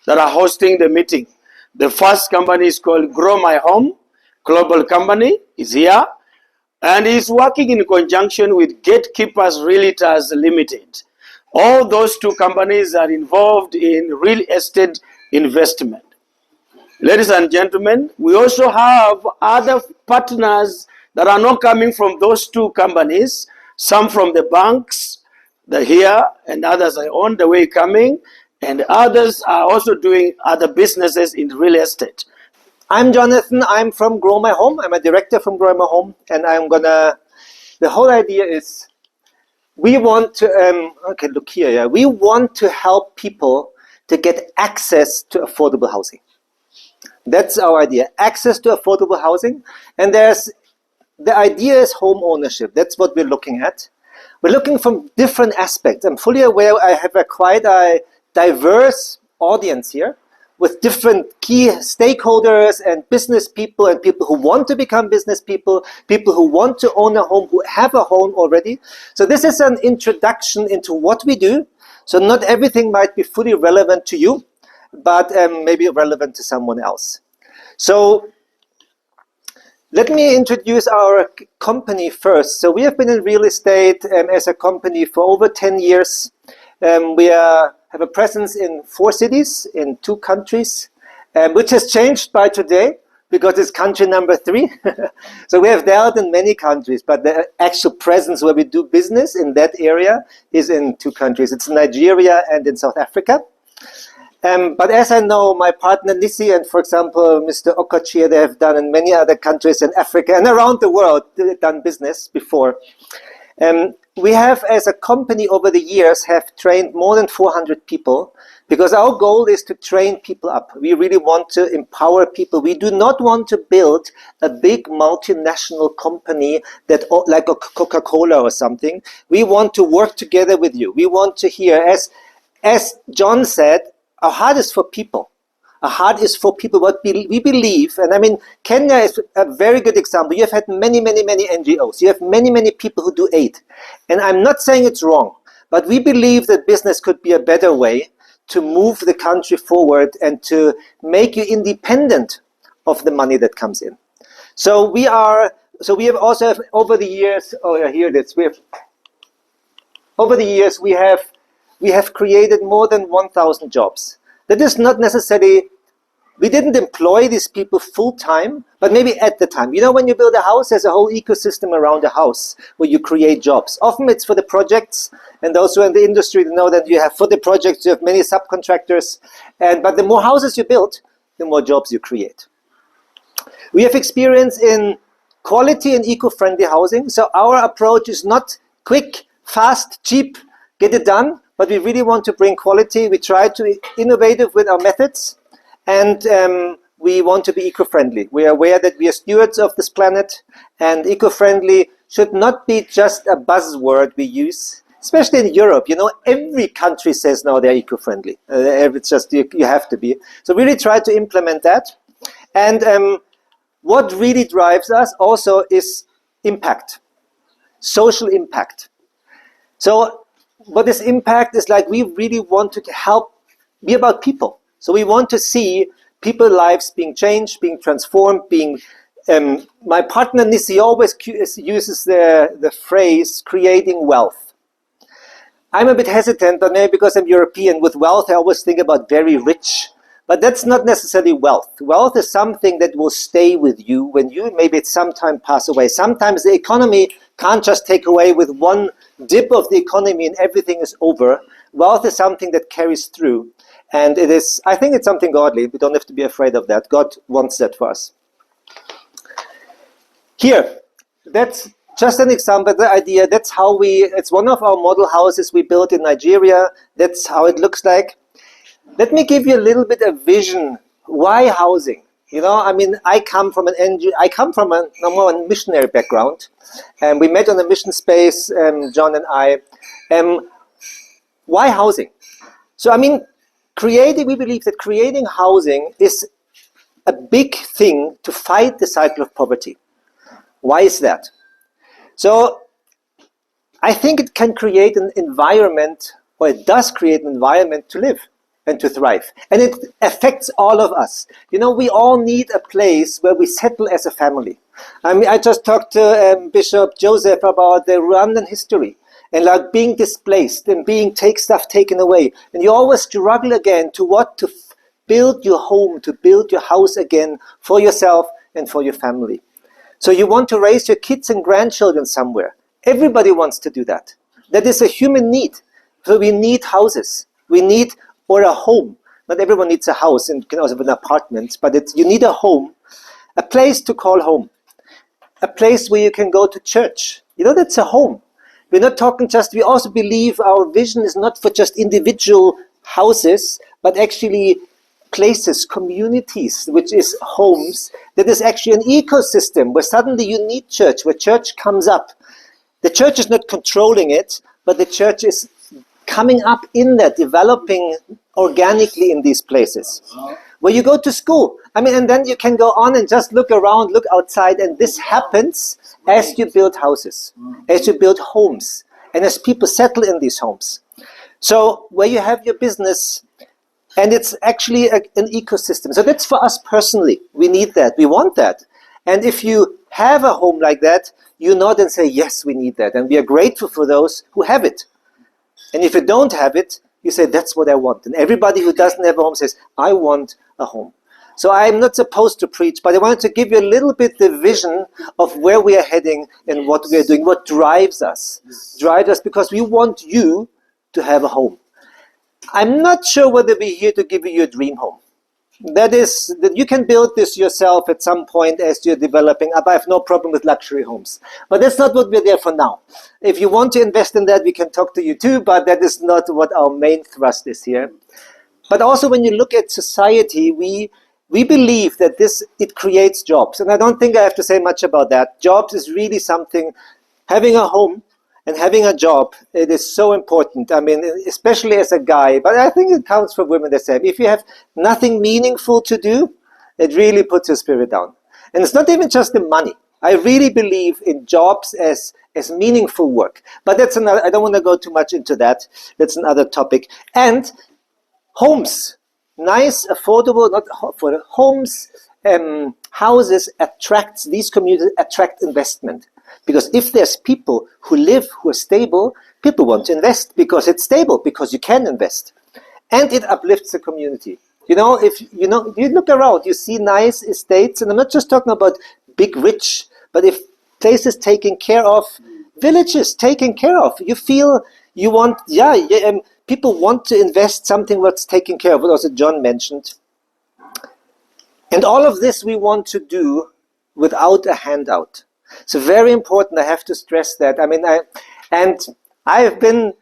that are hosting the meeting. The first company is called GrowMyHome, global company, is here, and is working in conjunction with Gatekeepers Realtors Limited. All those two companies are involved in real estate investment. Ladies and gentlemen, we also have other partners that are not coming from those two companies, some from the banks, they're here, and others are on the way coming, and others are also doing other businesses in real estate. I'm Jonathan, I'm from GrowMyHome, I'm a director from GrowMyHome, and the whole idea is, we want to, okay, look here, yeah, we want to help people to get access to affordable housing. That's our idea, access to affordable housing. And the idea is home ownership. That's what we're looking at. We're looking from different aspects. I'm fully aware I have quite a diverse audience here with different key stakeholders and business people and people who want to become business people, people who want to own a home, who have a home already. So this is an introduction into what we do. So not everything might be fully relevant to you, but maybe relevant to someone else. So let me introduce our company first. So we have been in real estate as a company for over 10 years. We have a presence in 4 cities, in 2 countries, which has changed by today because it's country number 3. So we have dealt in many countries, but the actual presence where we do business in that area is in 2 countries. It's Nigeria and in South Africa. But as I know, my partner Nissi and, for example, Mr. Okachia, they have done in many other countries in Africa and around the world, done business before. We have, as a company over the years, have trained more than 400 people because our goal is to train people up. We really want to empower people. We do not want to build a big multinational company that, like a Coca-Cola or something. We want to work together with you. We want to hear, as John said, our heart is for people. Our heart is for people. What we believe, and I mean, Kenya is a very good example. You have had many, many, many NGOs. You have many, many people who do aid. And I'm not saying it's wrong, but we believe that business could be a better way to move the country forward and to make you independent of the money that comes in. So we have also, over the years, over the years, we have created more than 1,000 jobs. That is not necessarily, we didn't employ these people full time, but maybe at the time. You know, when you build a house, there's a whole ecosystem around the house where you create jobs. Often it's for the projects, and those who are in the industry know that you have, for the projects, you have many subcontractors. But the more houses you build, the more jobs you create. We have experience in quality and eco-friendly housing. So our approach is not quick, fast, cheap, get it done. But we really want to bring quality. We try to be innovative with our methods, and we want to be eco-friendly. We are aware that we are stewards of this planet, and eco-friendly should not be just a buzzword we use, especially in Europe. You know, every country says now they're eco-friendly. It's just, you have to be. So we really try to implement that. And what really drives us also is impact, social impact. So but this impact is like, we really want to help, be about people. So we want to see people's lives being changed, being transformed, being, my partner Nissi always uses the phrase, creating wealth. I'm a bit hesitant, but maybe because I'm European, with wealth I always think about very rich. But that's not necessarily wealth. Wealth is something that will stay with you when you maybe at some time pass away. Sometimes the economy can't just take away with one dip of the economy and everything is over. Wealth is something that carries through. And it is, I think it's something godly. We don't have to be afraid of that. God wants that for us. Here, that's just an example, the idea. That's how it's one of our model houses we built in Nigeria. That's how it looks like. Let me give you a little bit of vision. Why housing? You know, I mean, I come from a more missionary background, and we met on the mission space, John and I. Why housing? So, I mean, we believe that creating housing is a big thing to fight the cycle of poverty. Why is that? So, I think it can create an environment, or it does create an environment to live. and to thrive. And it affects all of us. You know, we all need a place where we settle as a family. I mean, I just talked to Bishop Joseph about the Rwandan history and like being displaced and being stuff taken away. And you always struggle again to build your home, to build your house again for yourself and for your family. So you want to raise your kids and grandchildren somewhere. Everybody wants to do that. That is a human need. So we need houses. We need, or a home. Not everyone needs a house, and can also have an apartment, but you need a home, a place to call home, a place where you can go to church. You know, that's a home. We're not talking just, we also believe our vision is not for just individual houses, but actually places, communities, which is homes, that is actually an ecosystem where suddenly you need church, where church comes up. The church is not controlling it, but the church is coming up in that, developing organically in these places. Where you go to school. I mean, and then you can go on and just look around, look outside, and this happens as you build houses, as you build homes, and as people settle in these homes. So where you have your business, and it's actually an ecosystem. So that's for us personally. We need that. We want that. And if you have a home like that, you nod and say, yes, we need that. And we are grateful for those who have it. And if you don't have it, you say, that's what I want. And everybody who doesn't have a home says, I want a home. So I'm not supposed to preach, but I wanted to give you a little bit the vision of where we are heading and what we are doing, what drives us. Drives us because we want you to have a home. I'm not sure whether we're here to give you your dream home. That is, that you can build this yourself at some point as you're developing. I have no problem with luxury homes. But that's not what we're there for now. If you want to invest in that, we can talk to you too, but that is not what our main thrust is here. But also when you look at society, we believe that it creates jobs. And I don't think I have to say much about that. Jobs is really something, having a home and having a job, it is so important. I mean, especially as a guy, but I think it counts for women the same. If you have nothing meaningful to do, it really puts your spirit down. And it's not even just the money. I really believe in jobs as meaningful work. But that's another, I don't want to go too much into that. That's another topic. And homes, nice, affordable, not affordable, homes, houses attracts, these communities attract investment. Because if there's people who live, who are stable, people want to invest because it's stable, because you can invest. And it uplifts the community. You know, if you look around, you see nice estates, and I'm not just talking about big rich, but if places taken care of, villages taken care of, you feel you want, people want to invest something what's taken care of, what also John mentioned. And all of this we want to do without a handout. So very important, I have to stress that. I mean, I've been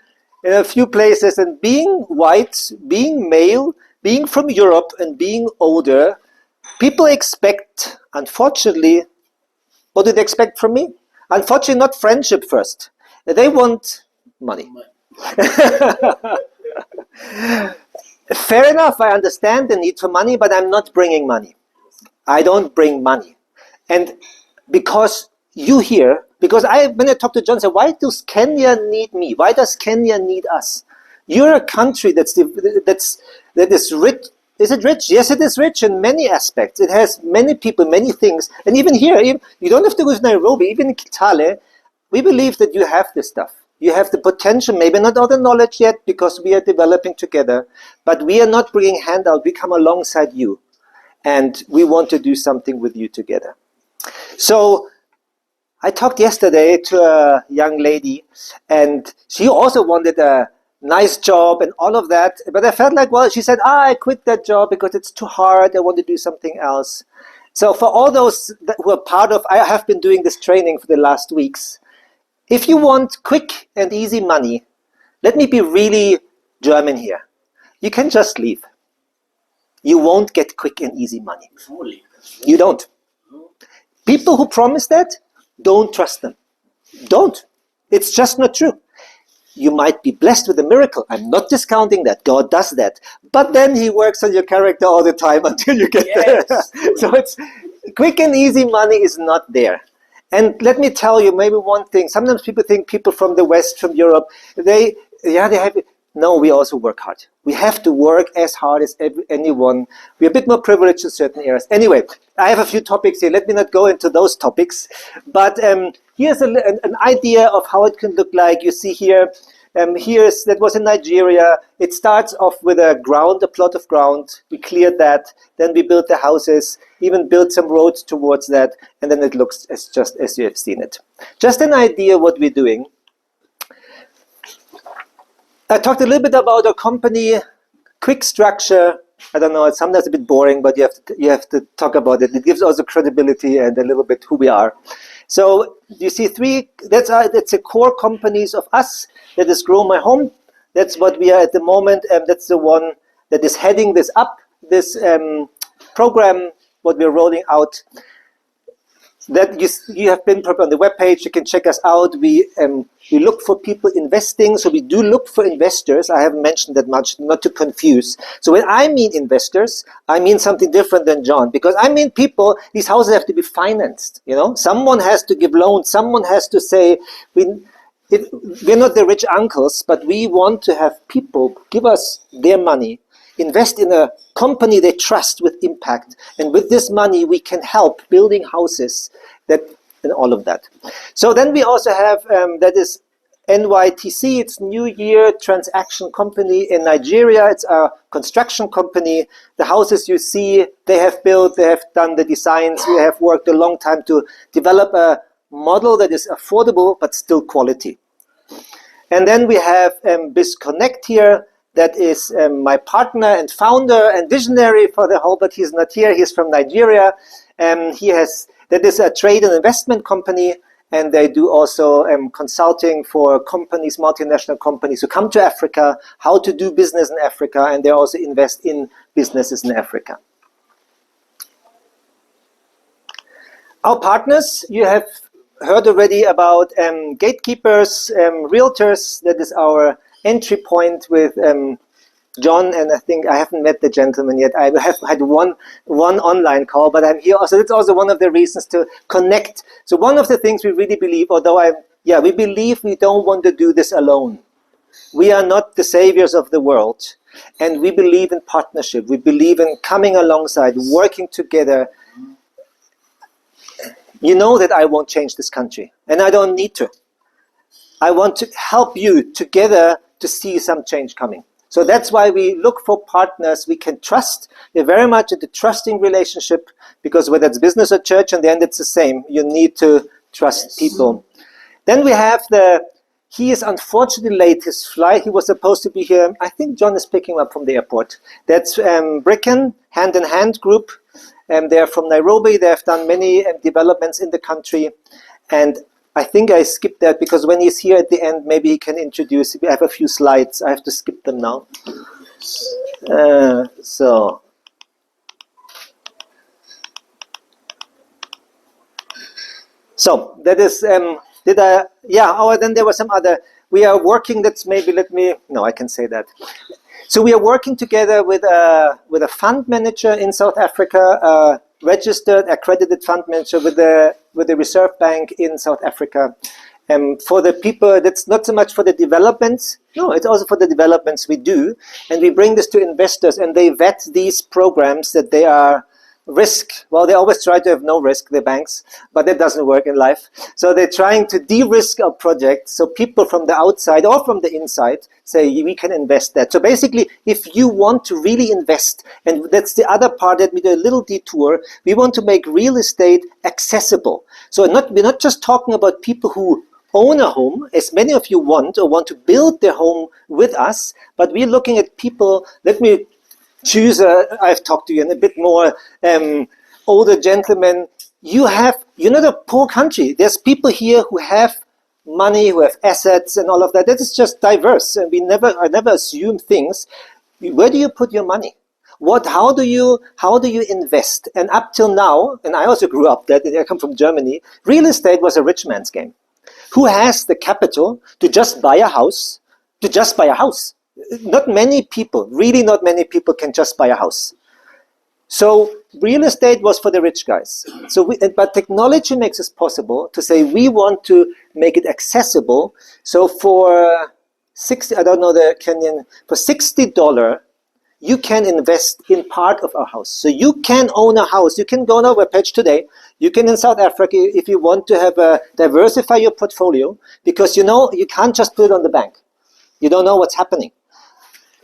in a few places, and being white, being male, being from Europe and being older, people expect, unfortunately, what do they expect from me? Unfortunately, not friendship first. They want money. Fair enough, I understand the need for money, but I'm not bringing money. I don't bring money. And because you here, because when I talk to John, I say, why does Kenya need me? Why does Kenya need us? You're a country that is rich. Is it rich? Yes, it is rich in many aspects. It has many people, many things. And even here, you don't have to go to Nairobi, even in Kitale, we believe that you have this stuff. You have the potential, maybe not all the knowledge yet, because we are developing together, but we are not bringing handout, we come alongside you. And we want to do something with you together. So, I talked yesterday to a young lady, and she also wanted a nice job and all of that. But I felt like, well, she said, I quit that job because it's too hard. I want to do something else. So for all those who are part of, I have been doing this training for the last weeks. If you want quick and easy money, let me be really German here. You can just leave. You won't get quick and easy money. You don't. People who promise that, don't trust them. Don't. It's just not true. You might be blessed with a miracle. I'm not discounting that. God does that. But then he works on your character all the time until you get there. So it's quick and easy money is not there. And let me tell you maybe one thing. Sometimes people think people from the West, from Europe, they have No, we also work hard. We have to work as hard as anyone. We're a bit more privileged in certain areas. Anyway, I have a few topics here. Let me not go into those topics. But here's an idea of how it can look like. You see here, that was in Nigeria. It starts off with a plot of ground. We cleared that. Then we built the houses, even built some roads towards that. And then it looks just as you have seen it. Just an idea what we're doing. I talked a little bit about our company, quick structure. I don't know, it's sometimes a bit boring, but you have to talk about it. It gives also credibility and a little bit who we are. So you see that's the core companies of us. That is GrowMyHome. That's what we are at the moment, and that's the one that is heading this program, what we're rolling out. That you have been probably on the webpage. You can check us out. We look for people investing, so we do look for investors. I haven't mentioned that much, not to confuse. So when I mean investors, I mean something different than John, because I mean people. These houses have to be financed. Someone has to give loans. Someone has to say we're not the rich uncles, but we want to have people give us their money, invest in a company they trust with impact, and with this money we can help building houses and all of that. So then we also have that is NYTC. It's New Year Transaction Company in Nigeria. It's a construction company. The houses you see, they have built, they have done the designs. We have worked a long time to develop a model that is affordable but still quality. And then we have BizConnect here. That is my partner and founder and visionary for the whole, but he's not here. He's from Nigeria. That is a trade and investment company, and they do also consulting for companies, multinational companies who come to Africa, how to do business in Africa, and they also invest in businesses in Africa. Our partners, you have heard already about gatekeepers, realtors. That is our entry point with John, and I think I haven't met the gentleman yet. I have had one online call, but I'm here also. That's also one of the reasons to connect. So one of the things we really believe, we believe we don't want to do this alone. We are not the saviors of the world, and we believe in partnership. We believe in coming alongside, working together. You know that I won't change this country, and I don't need to. I want to help you together to see some change coming. So that's why we look for partners we can trust. We're very much at the trusting relationship, because whether it's business or church, in the end it's the same. You need to trust people. Then we have he is unfortunately late. His flight, he was supposed to be here. I think John is picking him up from the airport. That's Bricken, Hand in Hand Group. They're from Nairobi. They have done many developments in the country. And I think I skipped that because when he's here at the end, maybe he can introduce. We have a few slides. I have to skip them now. So that is. Then there was some other. We are working. I can say that. So we are working together with a fund manager in South Africa. Registered, accredited fund manager with the Reserve Bank in South Africa. For the people, that's not so much for the developments. No, it's also for the developments we do. And we bring this to investors, and they vet these programs that they are risk. Well, they always try to have no risk, the banks, but that doesn't work in life. So they're trying to de-risk our project, so people from the outside or from the inside say, we can invest that. So basically, if you want to really invest, and that's the other part that we do a little detour, we want to make real estate accessible. So we're not just talking about people who own a home, as many of you want, or want to build their home with us, but we're looking at people. Let me choose I've talked to you in a bit more older gentlemen. You're not a poor country. There's people here who have money, who have assets and all of that. That is just diverse, and I never assume things. Where do you put your money? How do you invest? And up till now, and I also grew up there, I come from Germany, real estate was a rich man's game. Who has the capital to just buy a house? Not many people, really not many people can just buy a house. So real estate was for the rich guys. But technology makes it possible to say we want to make it accessible. So for I don't know the Kenyan, for $60, you can invest in part of our house. So you can own a house. You can go on our webpage today. You can in South Africa, if you want to have diversify your portfolio, because you know you can't just put it on the bank. You don't know what's happening.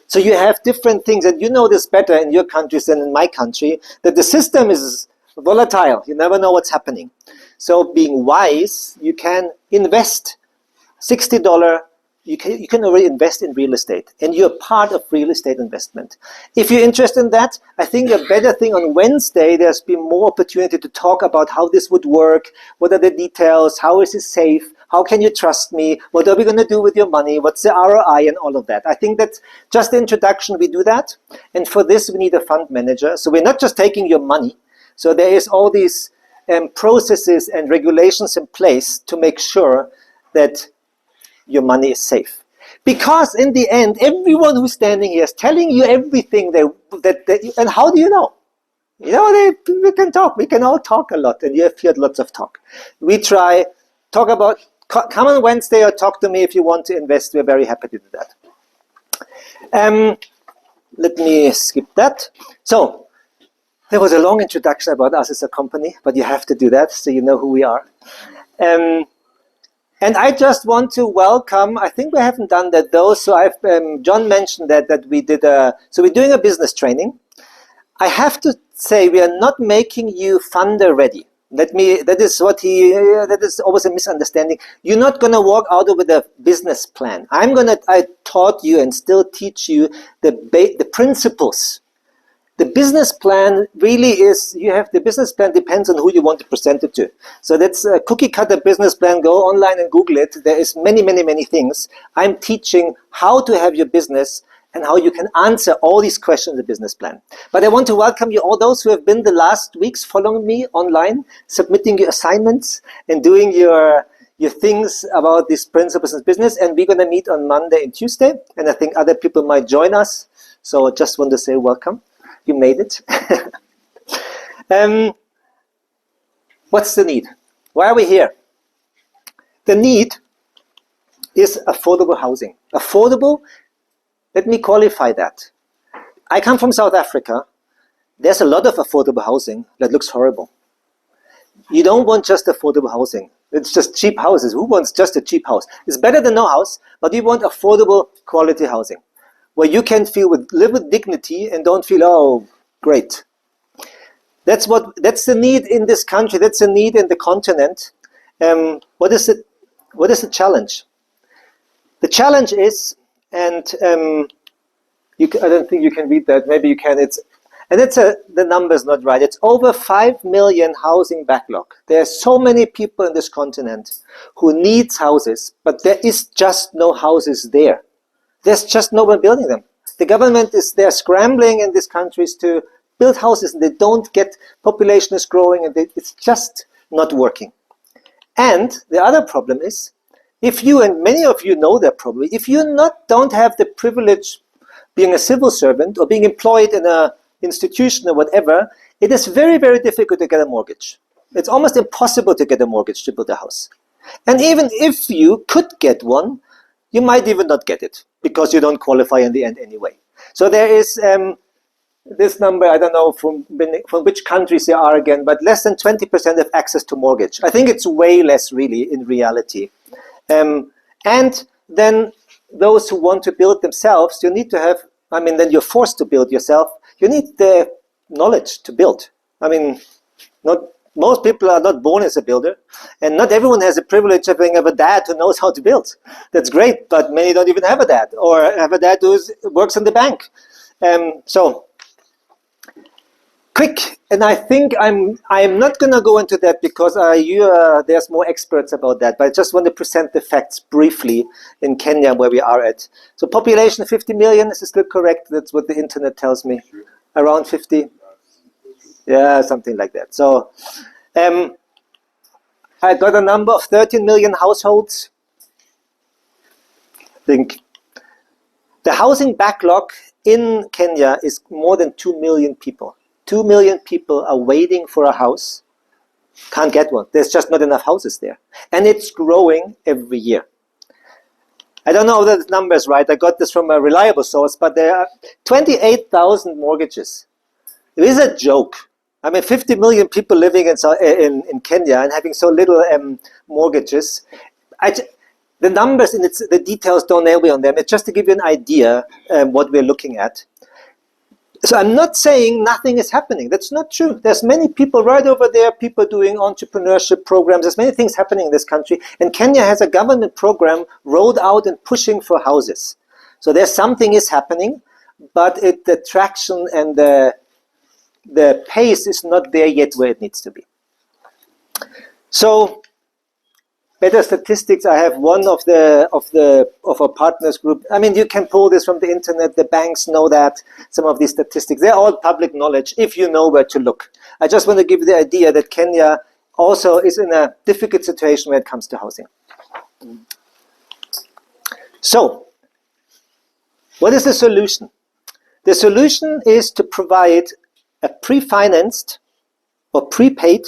So you have different things, and you know this better in your countries than in my country, that the system is volatile. You never know what's happening. So being wise, you can invest $60. You can already invest in real estate, and you're part of real estate investment. If you're interested in that, I think a better thing on Wednesday, there's been more opportunity to talk about how this would work, what are the details, how is it safe, how can you trust me, what are we going to do with your money, what's the ROI, and all of that. I think that just the introduction, we do that, and for this we need a fund manager. So we're not just taking your money. So there is all these processes and regulations in place to make sure that your money is safe. Because in the end, everyone who's standing here is telling you everything and how do you know? You know, we can talk. We can all talk a lot, and you have heard lots of talk. We try, talk about, come on Wednesday or talk to me if you want to invest. We're very happy to do that. Let me skip that. So, there was a long introduction about us as a company, but you have to do that so you know who we are. And I just want to welcome, I think we haven't done that though, so John mentioned that we did so we're doing a business training. I have to say we are not making you funder ready. That is always a misunderstanding. You're not going to walk out with a business plan. I taught you and still teach you the principles. The business plan really is, the business plan depends on who you want to present it to. So that's a cookie cutter business plan. Go online and Google it. There is many, many, many things. I'm teaching how to have your business and how you can answer all these questions in the business plan. But I want to welcome you, all those who have been the last weeks following me online, submitting your assignments and doing your things about these principles in business. And we're going to meet on Monday and Tuesday. And I think other people might join us. So I just want to say welcome. You made it. What's the need? Why are we here? The need is affordable housing. Affordable, let me qualify that. I come from South Africa. There's a lot of affordable housing that looks horrible. You don't want just affordable housing. It's just cheap houses. Who wants just a cheap house? It's better than no house, but we want affordable quality housing, where you can live with dignity and don't feel, oh, great. That's the need in this country. That's the need in the continent. What is the challenge? The challenge is, and I don't think you can read that. Maybe you can. The number's not right. It's over 5 million housing backlog. There are so many people in this continent who needs houses, but there is just no houses there. There's just no one building them. The government they're scrambling in these countries to build houses, and they don't get, population is growing, and it's just not working. And the other problem is, if you, and many of you know that probably, if you don't have the privilege being a civil servant or being employed in an institution or whatever, it is very, very difficult to get a mortgage. It's almost impossible to get a mortgage to build a house. And even if you could get one, you might even not get it because you don't qualify in the end anyway. So there is this number, I don't know from which countries they are again, but less than 20% have access to mortgage. I think it's way less really in reality. And then those who want to build themselves, you need to have, then you're forced to build yourself. You need the knowledge to build. Most people are not born as a builder, and not everyone has the privilege of having a dad who knows how to build. That's great, but many don't even have a dad, or have a dad who works in the bank. So, quick, and I think I'm not going to go into that because there's more experts about that, but I just want to present the facts briefly in Kenya where we are at. So population 50 million, is this still correct? That's what the internet tells me. Around 50? Yeah, something like that. So I got a number of 13 million households. I think the housing backlog in Kenya is more than 2 million people. 2 million people are waiting for a house, can't get one. There's just not enough houses there. And it's growing every year. I don't know the numbers right. I got this from a reliable source, but there are 28,000 mortgages. It is a joke. I mean, 50 million people living in Kenya and having so little mortgages. The numbers and the details don't nail me on them. It's just to give you an idea what we're looking at. So I'm not saying nothing is happening. That's not true. There's many people right over there, people doing entrepreneurship programs. There's many things happening in this country. And Kenya has a government program rolled out and pushing for houses. So there's something is happening, but the traction and the pace is not there yet where it needs to be. So better statistics. I have one of our partners group. I mean, you can pull this from the internet. The banks know that. Some of these statistics, they're all public knowledge if you know where to look. I just want to give you the idea that Kenya also is in a difficult situation when it comes to housing. So, what is the solution? The solution is to provide a pre-financed or prepaid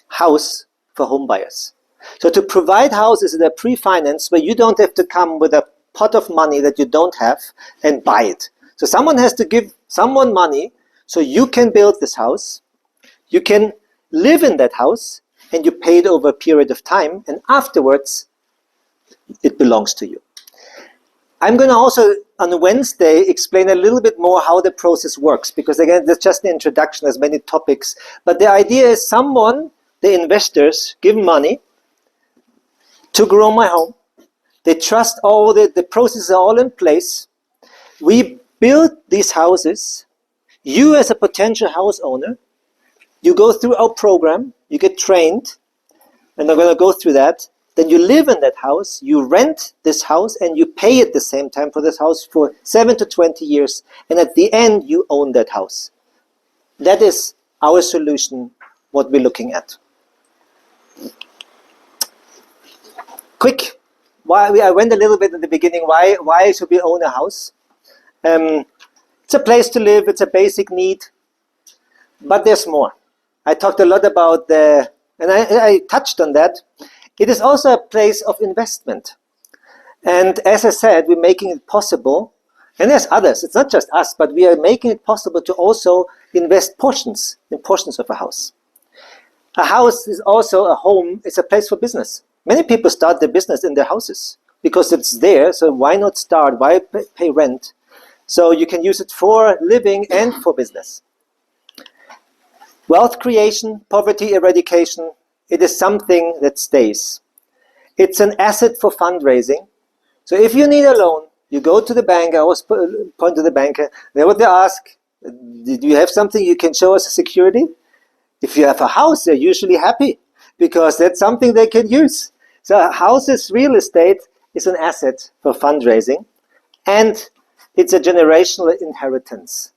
house for home buyers. So to provide houses that are pre-financed where you don't have to come with a pot of money that you don't have and buy it. So someone has to give someone money so you can build this house, you can live in that house, and you pay it over a period of time, and afterwards it belongs to you. I'm going to also on Wednesday explain a little bit more how the process works, because again, that's just an introduction, there's many topics. But the idea is the investors give money to GrowMyHome. They trust all the processes are all in place. We build these houses. You as a potential house owner, you go through our program, you get trained, and I'm going to go through that. Then you live in that house, you rent this house, and you pay at the same time for this house for 7 to 20 years. And at the end, you own that house. That is our solution, what we're looking at. Quick, I went a little bit in the beginning. Why should we own a house? It's a place to live. It's a basic need. But there's more. I talked a lot about and I touched on that. It is also a place of investment. And as I said, we're making it possible. And there's others. It's not just us, but we are making it possible to also invest in portions of a house. A house is also a home. It's a place for business. Many people start their business in their houses because it's there, so why not start? Why pay rent? So you can use it for living and for business. Wealth creation, poverty eradication, it is something that stays. It's an asset for fundraising. So if you need a loan, you go to the bank. I always point to the banker. Then what they ask, do you have something you can show us as security? If you have a house, they're usually happy because that's something they can use. So houses, real estate is an asset for fundraising, and it's a generational inheritance.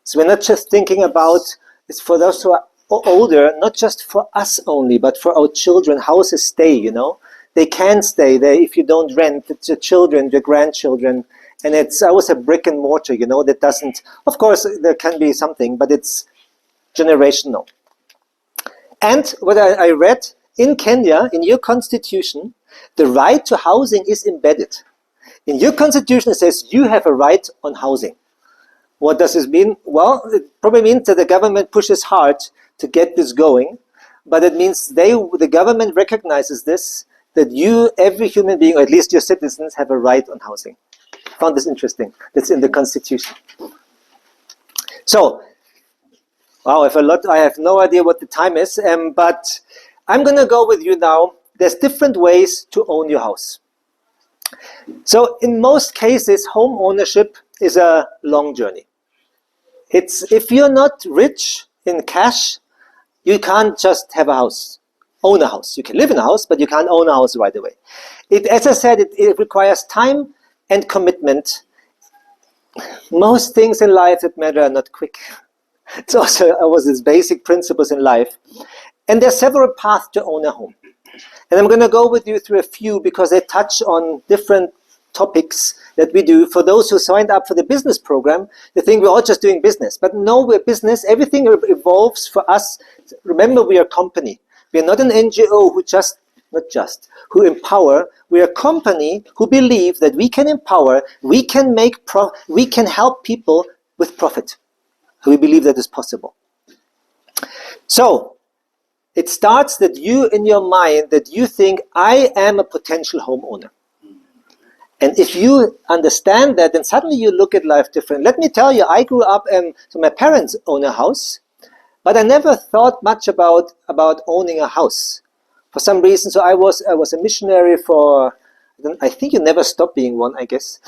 So we're not just thinking about, it's for those who are older, not just for us only, but for our children. Houses stay, you know. They can stay there if you don't rent. It's your children, your grandchildren, and it's always a brick and mortar, you know, that doesn't, of course, there can be something, but it's generational. And what I read, in Kenya, in your constitution, the right to housing is embedded. In your constitution, it says you have a right on housing. What does this mean? Well, it probably means that the government pushes hard to get this going, but it means the government recognizes this, that you, every human being, or at least your citizens, have a right on housing. I found this interesting. That's in the constitution. So, wow, I have no idea what the time is, but I'm going to go with you now. There's different ways to own your house. So in most cases, home ownership is a long journey. If you're not rich in cash, you can't just have a house, own a house. You can live in a house, but you can't own a house right away. As I said, it requires time and commitment. Most things in life that matter are not quick. It's also these basic principles in life. And there are several paths to own a home. And I'm going to go with you through a few because they touch on different topics that we do. For those who signed up for the business program, they think we're all just doing business. But no, we're business. Everything evolves for us. Remember, we are a company. We are not an NGO who just who empower. We're a company who believe that we can empower, we can we can help people with profit. We believe that is possible. So it starts that you in your mind that you think I am a potential homeowner. And if you understand that, then suddenly you look at life different. Let me tell you, I grew up, so my parents own a house, but I never thought much about owning a house for some reason. So I was a missionary for, I think you never stop being one, I guess,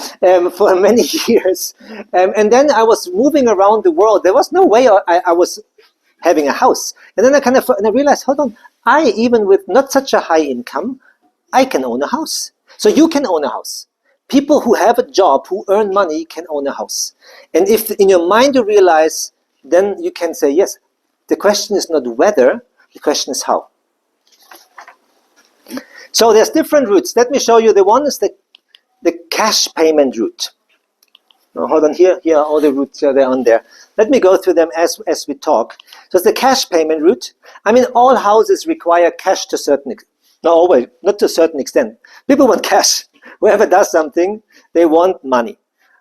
for many years. And then I was moving around the world. There was no way I was having a house. And then I realized, hold on, even with not such a high income, I can own a house. So you can own a house. People who have a job, who earn money, can own a house. And if in your mind you realize, then you can say, yes, the question is not whether, the question is how. So there's different routes. Let me show you. The one is the cash payment route. Now, hold on, here are all the routes, they're on there. Let me go through them as we talk. So it's the cash payment route. I mean, all houses require cash to a certain extent. No, always, not to a certain extent. People want cash. Whoever does something, they want money.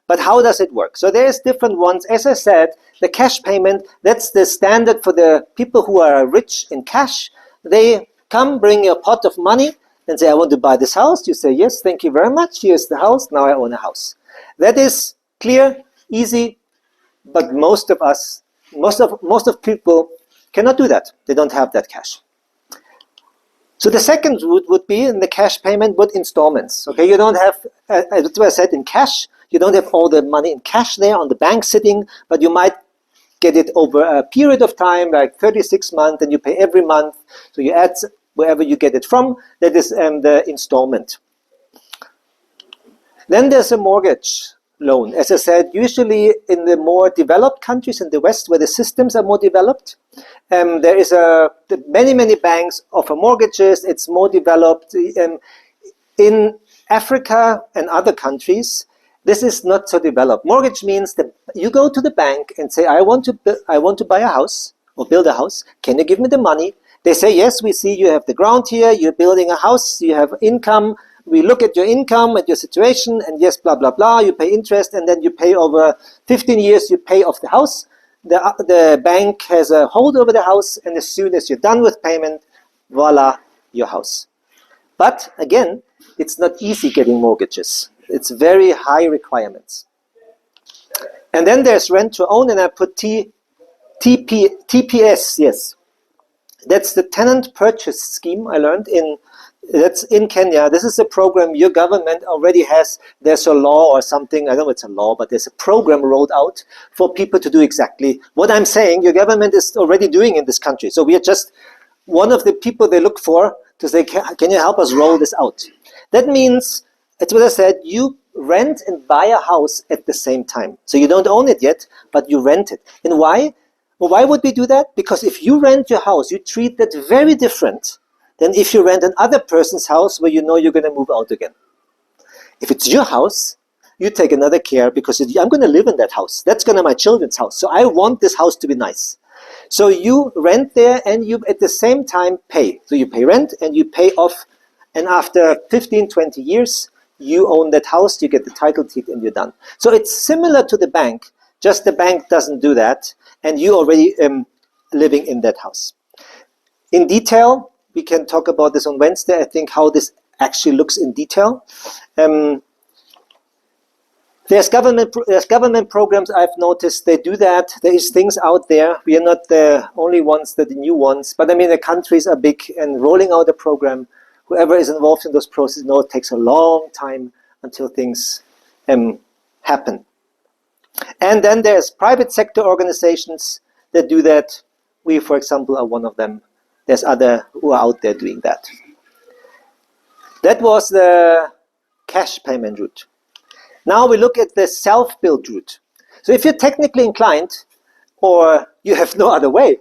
But how does it work? So there's different ones. As I said, the cash payment, that's the standard for the people who are rich in cash. They come, bring you a pot of money, and say, I want to buy this house. You say, yes, thank you very much. Here's the house. Now I own a house. That is clear, easy, but most of people cannot do that. They don't have that cash. So the second route would be in the cash payment with installments. Okay, you don't have, that's what I said, in cash. You don't have all the money in cash there on the bank sitting, but you might get it over a period of time, like 36 months, and you pay every month. So you add wherever you get it from. That is the installment. Then there's a mortgage loan. As I said, usually in the more developed countries in the West, where the systems are more developed, there is many banks offer mortgages. It's more developed. In Africa and other countries, this is not so developed. Mortgage means that you go to the bank and say, I want to buy a house or build a house. Can you give me the money? They say, yes, we see you have the ground here. You're building a house. You have income. We look at your income, at your situation, and yes, blah, blah, blah. You pay interest, and then you pay over 15 years, you pay off the house. The bank has a hold over the house, and as soon as you're done with payment, voila, your house. But again, it's not easy getting mortgages. It's very high requirements. And then there's rent to own, and I put TPS, yes. That's the tenant purchase scheme I learned that's in Kenya. This is a program your government already has. There's a law or something, I don't know if it's a law, but there's a program rolled out for people to do exactly what I'm saying your government is already doing in this country. So we are just one of the people they look for to say, can you help us roll this out? That means, that's what I said, you rent and buy a house at the same time. So you don't own it yet, but you rent it. And why? Well, why would we do that? Because if you rent your house, you treat that very different than if you rent another person's house where you know you're going to move out again. If it's your house, you take another care because I'm going to live in that house. That's going to be my children's house. So I want this house to be nice. So you rent there and you at the same time pay. So you pay rent and you pay off. And after 15, 20 years, you own that house, you get the title deed and you're done. So it's similar to the bank, just the bank doesn't do that. And you already living in that house. In detail, we can talk about this on Wednesday, I think, how this actually looks in detail. There's government programs I've noticed, they do that. There is things out there. We are not the only ones, the new ones. But I mean, the countries are big and rolling out a program. Whoever is involved in those processes knows it takes a long time until things happen. And then there's private sector organizations that do that. We, for example, are one of them. There's other who are out there doing that. That was the cash payment route. Now we look at the self-build route. So if you're technically inclined, or you have no other way,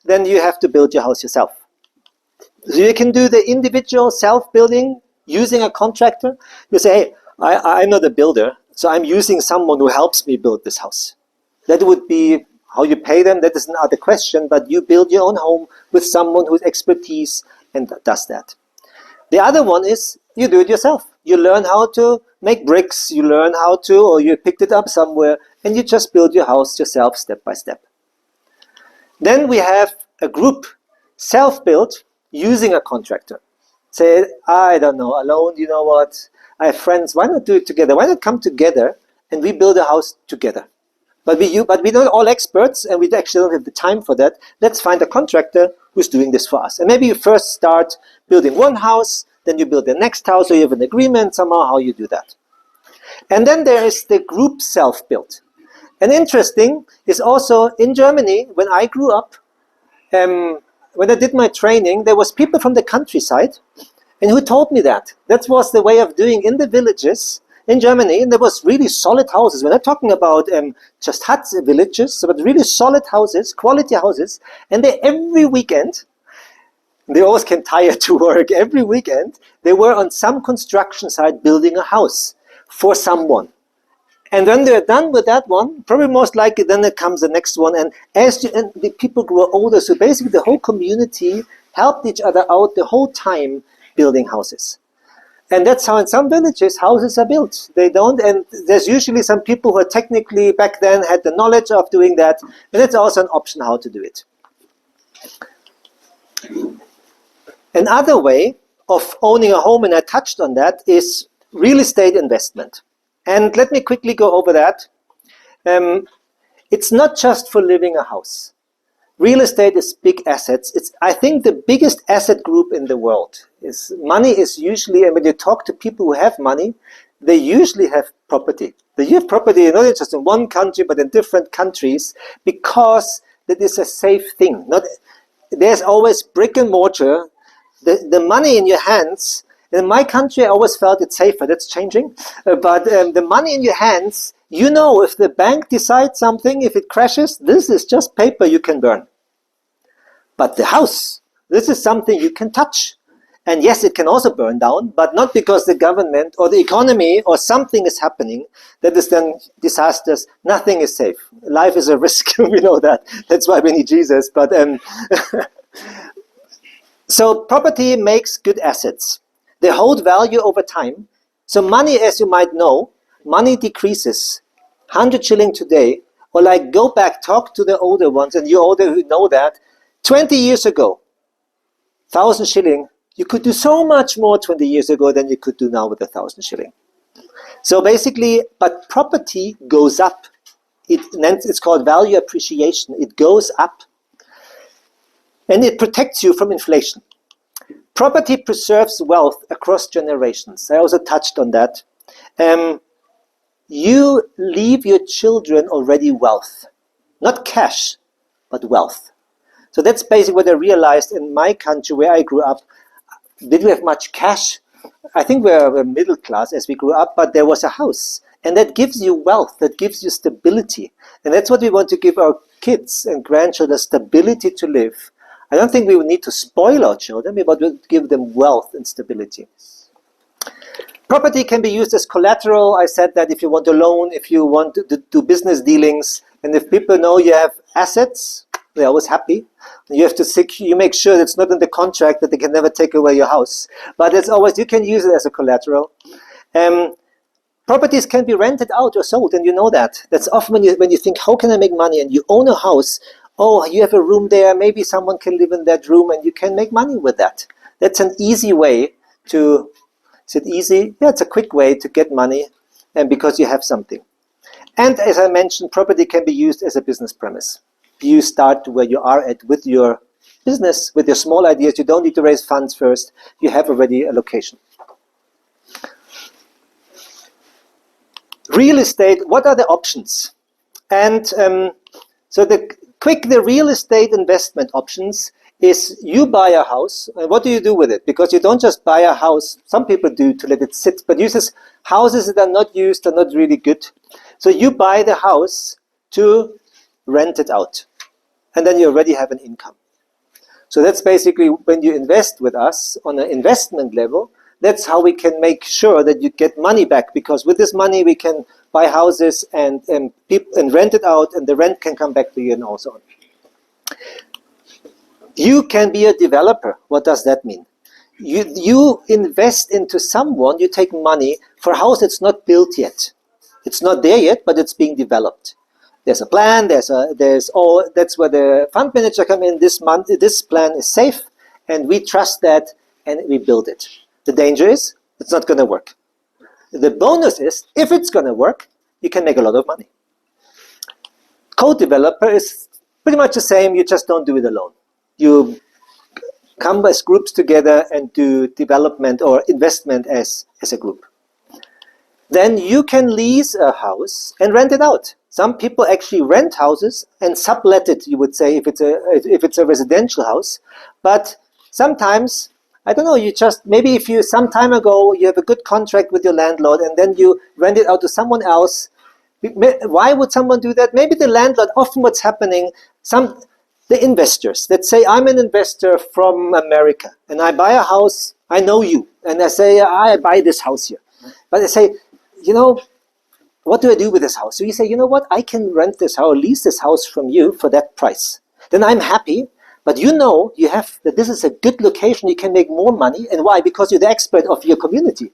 then you have to build your house yourself. So you can do the individual self-building using a contractor. You say, hey, I'm not a builder, so I'm using someone who helps me build this house. That would be how you pay them. That is another question, but you build your own home with someone who's expertise and does that. The other one is you do it yourself. You learn how to make bricks, you learn how to, or you picked it up somewhere, and you just build your house yourself step by step. Then we have a group, self-built, using a contractor. Say, I don't know, alone, you know what, I have friends, why not do it together? Why not come together and we build a house together? But we're not all experts, and we actually don't have the time for that. Let's find a contractor who's doing this for us. And maybe you first start building one house, then you build the next house, or you have an agreement somehow how you do that. And then there is the group self-built. And interesting is also in Germany, when I grew up, when I did my training, there was people from the countryside and who told me that. That was the way of doing in the villages in Germany, and there was really solid houses. We're not talking about just huts in villages, but really solid houses, quality houses. And they every weekend, they always came tired to work. Every weekend, they were on some construction site building a house for someone. And when they're done with that one, probably most likely then it comes the next one. And as and the people grow older, so basically the whole community helped each other out the whole time building houses. And that's how in some villages houses are built. They don't, and there's usually some people who are technically back then had the knowledge of doing that, and it's also an option how to do it. Another way of owning a home, and I touched on that, is real estate investment. And let me quickly go over that. It's not just for living a house. Real estate is big assets. It's, I think, the biggest asset group in the world. Money is usually, and when you talk to people who have money, they usually have property. They have property not just in one country, but in different countries, because that is a safe thing. There's always brick and mortar. The money in your hands, in my country I always felt it's safer. That's changing. But the money in your hands, you know, if the bank decides something, if it crashes, this is just paper you can burn. But the house, this is something you can touch. And yes, it can also burn down, but not because the government or the economy or something is happening that is then disastrous. Nothing is safe. Life is a risk. We know that. That's why we need Jesus. But so property makes good assets. They hold value over time. So money, as you might know, money decreases. 100 shilling today, or like go back, talk to the older ones, and you older who know that, 20 years ago, 1,000 shilling, you could do so much more 20 years ago than you could do now with 1,000 shilling. So basically, but property goes up. It's called value appreciation. It goes up. And it protects you from inflation. Property preserves wealth across generations. I also touched on that. You leave your children already wealth. Not cash, but wealth. So that's basically what I realized in my country where I grew up. Did we have much cash? I think we were middle class as we grew up, but there was a house. And that gives you wealth, that gives you stability. And that's what we want to give our kids and grandchildren, stability to live. I don't think we would need to spoil our children, we want to give them wealth and stability. Property can be used as collateral. I said that if you want a loan, if you want to do business dealings, and if people know you have assets, they're always happy. You have to you make sure that it's not in the contract that they can never take away your house. But it's always, you can use it as a collateral. Properties can be rented out or sold, and you know that. That's often when you think, how can I make money? And you own a house. Oh, you have a room there. Maybe someone can live in that room, and you can make money with that. That's an easy way to. Is it easy? Yeah, it's a quick way to get money, and because you have something. And as I mentioned, property can be used as a business premise. You start where you are at with your business, with your small ideas. You don't need to raise funds first. You have already a location. Real estate, what are the options? And so the real estate investment options is you buy a house, and what do you do with it? Because you don't just buy a house, some people do to let it sit, but uses houses that are not used are not really good. So you buy the house to rent it out, and then you already have an income. So that's basically when you invest with us on an investment level, that's how we can make sure that you get money back, because with this money we can buy houses and rent it out, and the rent can come back to you and also on. You can be a developer. What does that mean? you invest into someone, you take money for a house that's not built yet. It's not there yet, but it's being developed. There's a plan, that's where the fund manager come in this month. This plan is safe, and we trust that, and we build it. The danger is it's not going to work. The bonus is if it's going to work, you can make a lot of money. Co-developer is pretty much the same, you just don't do it alone. You come as groups together and do development or investment as a group. Then you can lease a house and rent it out. Some people actually rent houses and sublet it, you would say, if it's a residential house. But sometimes, I don't know, maybe if you some time ago you have a good contract with your landlord and then you rent it out to someone else. Why would someone do that? Maybe the landlord, often what's happening, the investors, let's say I'm an investor from America and I buy a house, I know you, and I say, I buy this house here. But I say, what do I do with this house? So you say, you know what, I can rent this house, lease this house from you for that price. Then I'm happy, but you have that this is a good location, you can make more money. And why? Because you're the expert of your community.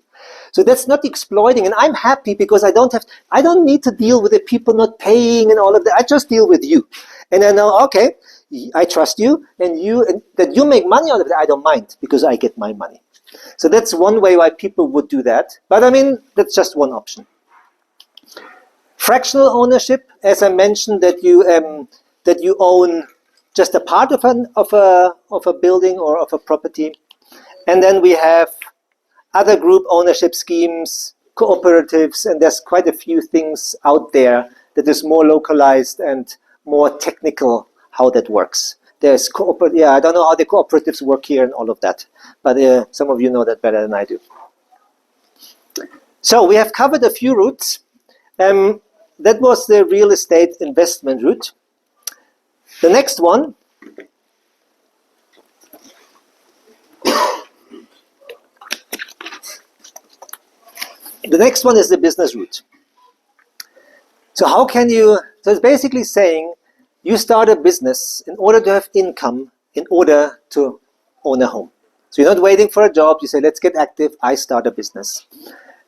So that's not exploiting, and I'm happy because I don't need to deal with the people not paying and all of that. I just deal with you. And I know, okay, I trust you, and that you make money out of it, I don't mind because I get my money. So that's one way why people would do that. But I mean, that's just one option. Fractional ownership, as I mentioned, that you own just a part of a building or of a property. And then we have other group ownership schemes, cooperatives, and there's quite a few things out there that is more localized and more technical how that works. There's I don't know how the cooperatives work here and all of that, but some of you know that better than I do. So we have covered a few routes. That was the real estate investment route. The next one is the business route. So so it's basically saying you start a business in order to have income, in order to own a home. So you're not waiting for a job, you say, let's get active, I start a business.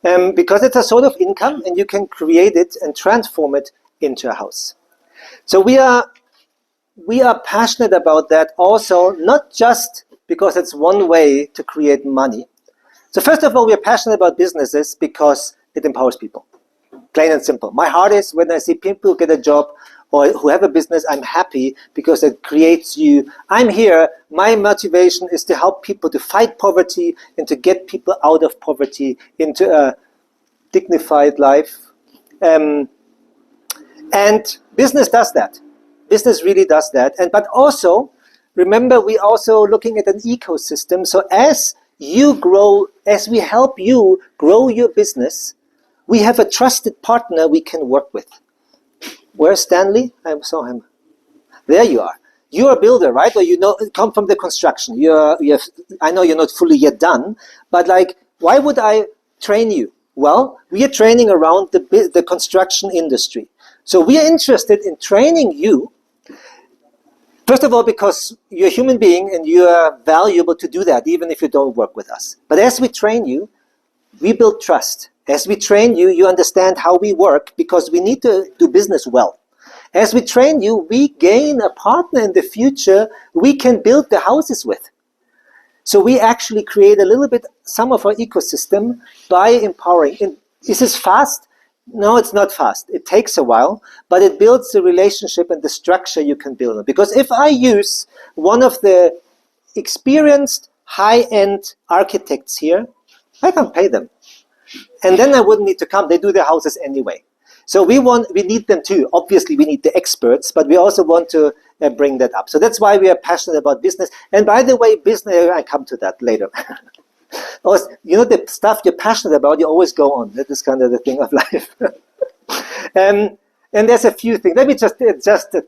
Because it's a sort of income and you can create it and transform it into a house. So we are passionate about that also, not just because it's one way to create money. So first of all, we are passionate about businesses because it empowers people. Plain and simple. My heart is when I see people get a job or who have a business, I'm happy because it creates you. I'm here, my motivation is to help people to fight poverty and to get people out of poverty into a dignified life. And business does that. Business really does that. But also, remember, we're also looking at an ecosystem. So as you grow, as we help you grow your business, we have a trusted partner we can work with. Where's Stanley? I saw him. There you are. You're a builder, right? Or come from the construction. I know you're not fully yet done, but why would I train you? Well, we are training around the construction industry. So we are interested in training you. First of all, because you're a human being and you are valuable to do that, even if you don't work with us. But as we train you, we build trust. As we train you, you understand how we work because we need to do business well. As we train you, we gain a partner in the future we can build the houses with. So we actually create a little bit some of our ecosystem by empowering. And is this fast? No, it's not fast. It takes a while, but it builds the relationship and the structure you can build on. Because if I use one of the experienced high-end architects here, I can pay them. And then I wouldn't need to come. They do their houses anyway. So we need them too. Obviously, we need the experts, but we also want to bring that up. So that's why we are passionate about business. And by the way, business, I come to that later. The stuff you're passionate about, you always go on. That is kind of the thing of life. And there's a few things. Let me just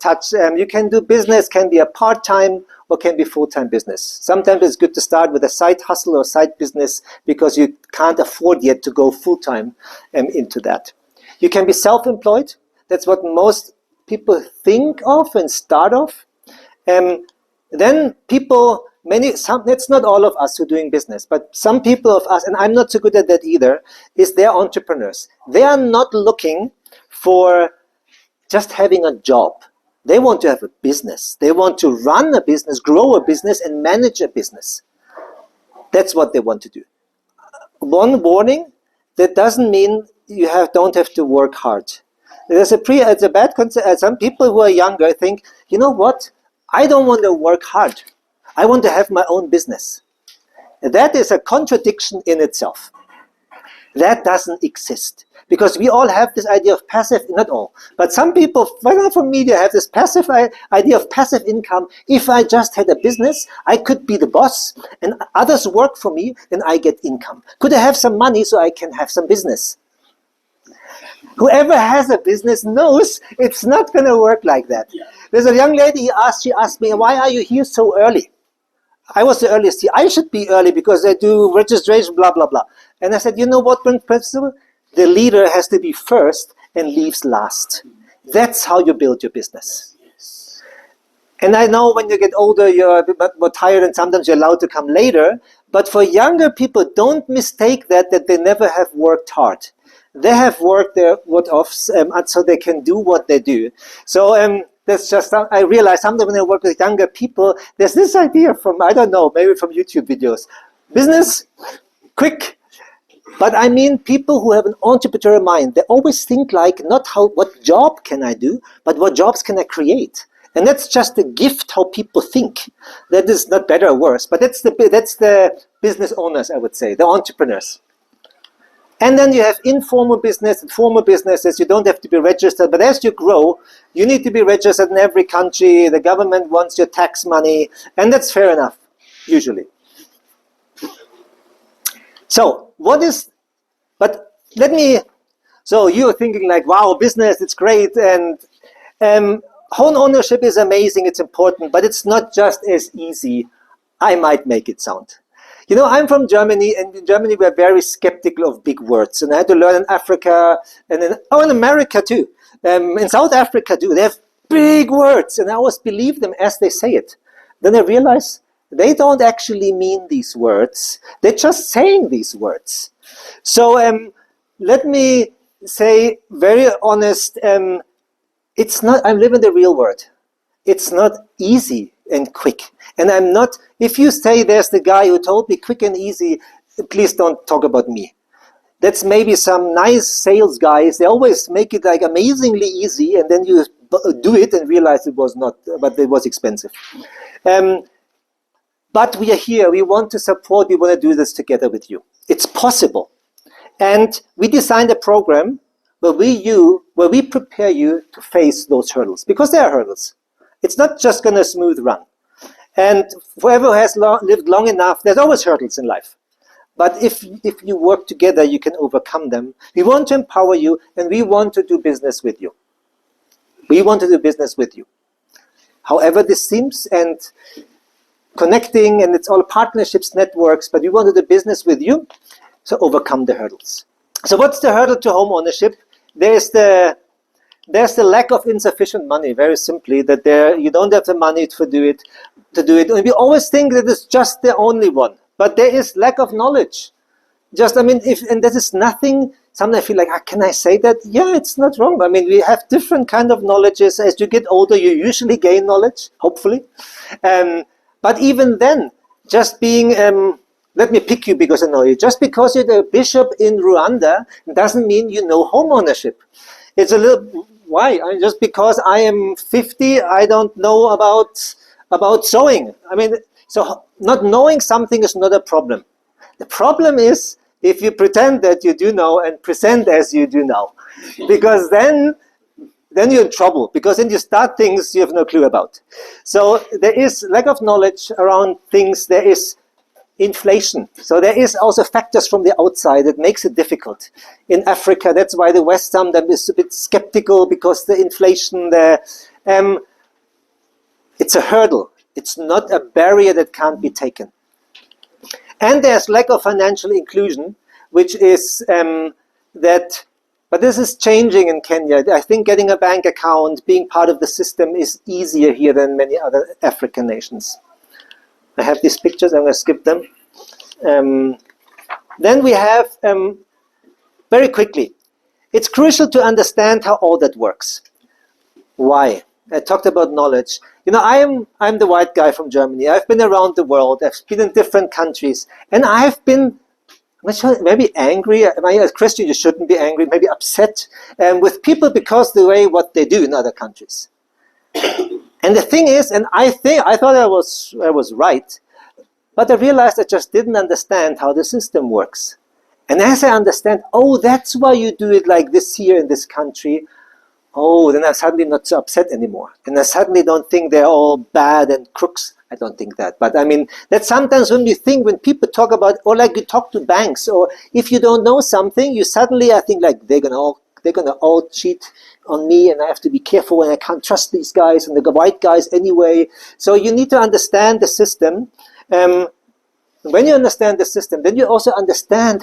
touch. You can do business, can be a part-time or can be full-time business. Sometimes it's good to start with a side hustle or side business because you can't afford yet to go full-time into that. You can be self-employed. That's what most people think of and start off. Then people it's not all of us who are doing business, but some people of us, and I'm not so good at that either, is they're entrepreneurs. They are not looking for just having a job. They want to have a business. They want to run a business, grow a business, and manage a business. That's what they want to do. One warning, that doesn't mean you don't have to work hard. It's a bad concept. Some people who are younger think, you know what? I don't want to work hard. I want to have my own business. That is a contradiction in itself. That doesn't exist. Because we all have this idea of passive, not all, but some people, for example, from media, have this passive idea of passive income. If I just had a business, I could be the boss and others work for me, then I get income. Could I have some money so I can have some business? Whoever has a business knows it's not going to work like that. Yeah. There's a young lady, she asked me, why are you here so early? I was the earliest here. I should be early because I do registration, blah, blah, blah. And I said, you know what, principle? The leader has to be first and leaves last. That's how you build your business. And I know when you get older, you're a bit more tired and sometimes you're allowed to come later. But for younger people, don't mistake that they never have worked hard. They have worked their butt off so they can do what they do. So that's just, I realize sometimes when I work with younger people, there's this idea from, I don't know, maybe from YouTube videos. Business, quick. But I mean people who have an entrepreneurial mind. They always think like, not what job can I do, but what jobs can I create? And that's just a gift how people think. That is not better or worse, but that's the business owners, I would say, the entrepreneurs. And then you have informal business and formal businesses. You don't have to be registered, but as you grow, you need to be registered in every country. The government wants your tax money, and that's fair enough, usually. So, so you're thinking like, wow, business, it's great, and home ownership is amazing, it's important, but it's not just as easy I might make it sound. You know, I'm from Germany, and in Germany we're very skeptical of big words. And I had to learn in Africa, and in America too. In South Africa too, they have big words, and I always believe them as they say it. Then I realize they don't actually mean these words. They're just saying these words. So let me say, very honest, it's not, I'm living the real world. It's not easy and quick. And I'm not, if you say there's the guy who told me quick and easy, please don't talk about me. That's maybe some nice sales guys. They always make it like amazingly easy, and then you do it and realize it was not, but it was expensive. But we are here, we want to support, we want to do this together with you. It's possible. And we designed a program where we prepare you to face those hurdles, because there are hurdles. It's not just going to smooth run. And whoever has lived long enough, there's always hurdles in life. But if you work together, you can overcome them. We want to empower you, and we want to do business with you. We want to do business with you. However this seems, and connecting, and it's all partnerships, networks, but we want to do business with you, so overcome the hurdles. So what's the hurdle to home ownership? There's the lack of insufficient money, very simply, that you don't have the money to do it. And we always think that it's just the only one, but there is lack of knowledge. And this is nothing, sometimes I feel like, can I say that? Yeah, it's not wrong. I mean, we have different kind of knowledges. As you get older, you usually gain knowledge, hopefully. But even then, just being, let me pick you because I know you. Just because you're the bishop in Rwanda doesn't mean you know home ownership. It's a little, why? Just because I am 50, I don't know about sewing. I mean, so not knowing something is not a problem. The problem is if you pretend that you do know and present as you do know. Because then you're in trouble, because then you start things you have no clue about. So there is lack of knowledge around things. There is inflation. So there is also factors from the outside that makes it difficult. In Africa, that's why the West sometimes is a bit skeptical, because the inflation there, it's a hurdle. It's not a barrier that can't be taken. And there's lack of financial inclusion, which is but this is changing in Kenya. I think getting a bank account, being part of the system is easier here than many other African nations. I have these pictures, I'm going to skip them. Then we have, very quickly, it's crucial to understand how all that works. Why? I talked about knowledge. You know, I'm the white guy from Germany. I've been around the world. I've been in different countries. And I've been maybe angry. I mean, as Christian, you shouldn't be angry. Maybe upset with people because the way what they do in other countries. And the thing is, and I thought I was right, but I realized I just didn't understand how the system works. And as I understand, oh, that's why you do it like this here in this country. Oh, then I'm suddenly not so upset anymore. And I suddenly don't think they're all bad and crooks. I don't think that. But I mean, that sometimes when people talk about, or like you talk to banks, or if you don't know something, you suddenly, I think like they're gonna all cheat on me, and I have to be careful, and I can't trust these guys and the white guys anyway. So you need to understand the system. When you understand the system, then you also understand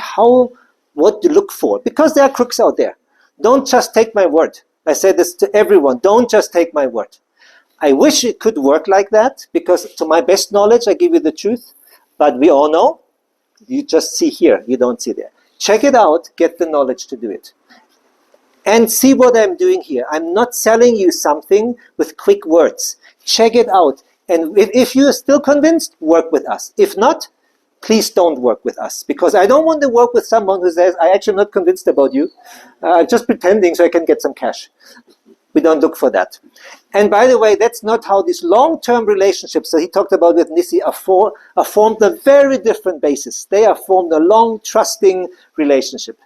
what to look for, because there are crooks out there. Don't just take my word. I say this to everyone. Don't just take my word. I wish it could work like that, because to my best knowledge, I give you the truth. But we all know, you just see here, you don't see there. Check it out, get the knowledge to do it. And see what I'm doing here. I'm not selling you something with quick words. Check it out. And if you're still convinced, work with us. If not, please don't work with us, because I don't want to work with someone who says, I'm actually not convinced about you. Just pretending so I can get some cash. We don't look for that. And by the way, that's not how these long-term relationships that he talked about with Nissi are formed on a very different basis. They are formed a long, trusting relationship.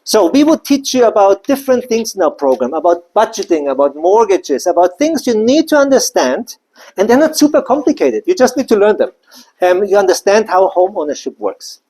So we will teach you about different things in our program, about budgeting, about mortgages, about things you need to understand. And they're not super complicated. You just need to learn them. You understand how home ownership works.